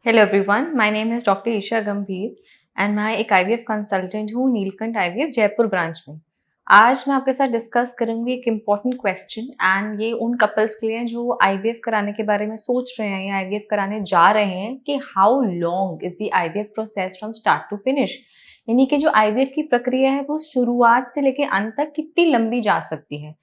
Hello everyone, my name is doctor Esha Gambhir and मैं एक IVF consultant हूँ नीलकंठ आईवीएफ जयपुर ब्रांच में। आज मैं आपके साथ डिस्कस करूँगी एक इम्पॉर्टेंट क्वेश्चन एंड ये उन कपल्स के लिए हैं जो आईवीएफ कराने के बारे में सोच रहे हैं या आईवीएफ कराने जा रहे हैं कि how long is the IVF process from start to finish. यानी कि जो आईवीएफ की प्रक्रिया है वो शुरुआत से लेके अंत तक कितनी लंबी जा सकती है।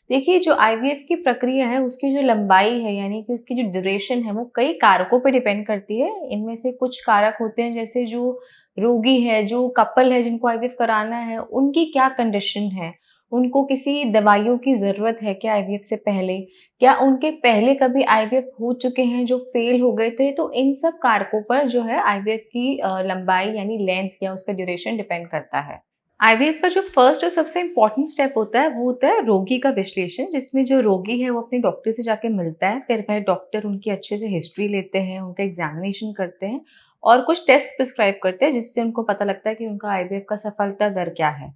देखिए, जो आईवीएफ की प्रक्रिया है उसकी जो लंबाई है यानी कि उसकी जो ड्यूरेशन है वो कई कारकों पे डिपेंड करती है। इनमें से कुछ कारक होते हैं जैसे जो रोगी है, जो कपल है जिनको आईवीएफ कराना है, उनकी क्या कंडीशन है, उनको किसी दवाइयों की ज़रूरत है क्या आईवीएफ से पहले, क्या उनके पहले कभी आईवीएफ हो चुके हैं जो फेल हो गए थे। तो इन सब कारकों पर जो है आईवीएफ की लंबाई यानी लेंथ या उसका ड्यूरेशन डिपेंड करता है। आईवीएफ का जो फर्स्ट और सबसे इम्पोर्टेंट स्टेप होता है वो होता है रोगी का विश्लेषण, जिसमें जो रोगी है वो अपने डॉक्टर से जाके मिलता है। फिर वह डॉक्टर उनकी अच्छे से हिस्ट्री लेते हैं, उनका एग्जामिनेशन करते हैं और कुछ टेस्ट प्रिस्क्राइब करते हैं जिससे उनको पता लगता है कि उनका आईवीएफ का सफलता दर क्या है।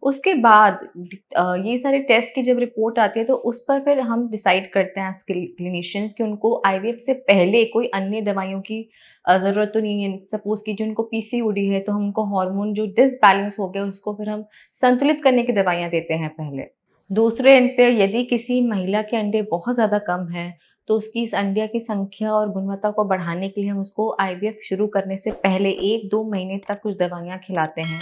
उसके बाद ये सारे टेस्ट की जब रिपोर्ट आती है तो उस पर फिर हम डिसाइड करते हैं एज़ क्लिनिशियंस कि उनको आईवीएफ से पहले कोई अन्य दवाइयों की ज़रूरत तो नहीं है। सपोज़ कीजिए उनको पीसीओडी है तो हम उनको हार्मोन जो डिसबैलेंस हो गया उसको फिर हम संतुलित करने की दवाइयाँ देते हैं पहले। दूसरे एंड पे यदि किसी महिला के अंडे बहुत ज़्यादा कम हैं, तो उसकी इस अंड्या की संख्या और गुणवत्ता को बढ़ाने के लिए हम उसको आईवीएफ शुरू करने से पहले 1-2 महीने तक कुछ दवाइयाँ खिलाते हैं।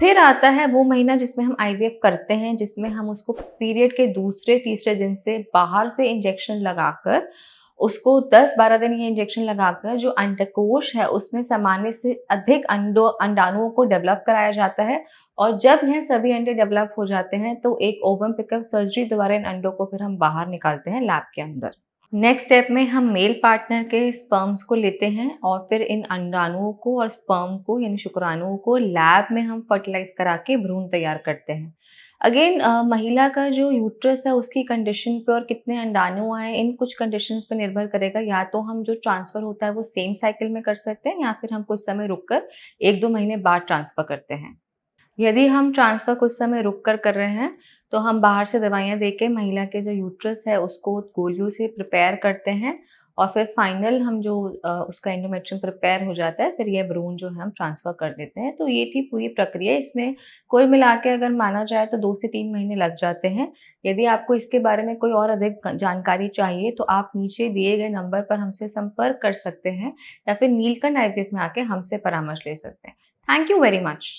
फिर आता है वो महीना जिसमें हम आईवीएफ करते हैं, जिसमें हम उसको पीरियड के दूसरे-तीसरे दिन से बाहर से इंजेक्शन लगाकर उसको 10-12 दिन ये इंजेक्शन लगाकर जो अंडकोश है उसमें सामान्य से अधिक अंडाणुओं को डेवलप कराया जाता है और जब यह सभी अंडे डेवलप हो जाते हैं तो एक ओवम पिकअप सर्जरी द्वारा इन अंडों को फिर हम बाहर निकालते हैं लैब के अंदर। नेक्स्ट स्टेप में हम मेल पार्टनर के स्पर्म्स को लेते हैं और फिर इन अंडाणुओं को और स्पर्म को यानी शुक्राणुओं को लैब में हम फर्टिलाइज करा के भ्रूण तैयार करते हैं। अगेन महिला का जो यूट्रस है उसकी कंडीशन पे और कितने अंडाणु आए इन कुछ कंडीशंस पे निर्भर करेगा। या तो हम जो ट्रांसफ़र होता है वो सेम साइकिल में कर सकते हैं या फिर हम कुछ समय रुक कर 1-2 महीने बाद ट्रांसफ़र करते हैं। यदि हम ट्रांसफ़र कुछ समय रुक कर रहे हैं, तो हम बाहर से दवाइयाँ देके महिला के जो यूट्रस है उसको गोलियों से प्रिपेयर करते हैं और फिर फाइनल हम जो उसका एंडोमेट्रियम प्रिपेयर हो जाता है, फिर ये भ्रूण जो है हम ट्रांसफ़र कर देते हैं। तो ये थी पूरी प्रक्रिया। इसमें कुल मिला के अगर माना जाए तो 2 से 3 महीने लग जाते हैं। यदि आपको इसके बारे में कोई और अधिक जानकारी चाहिए, तो आप नीचे दिए गए नंबर पर हमसे संपर्क कर सकते हैं या फिर नीलकंठ आईवीएफ में आके हमसे परामर्श ले सकते हैं। Thank you very much.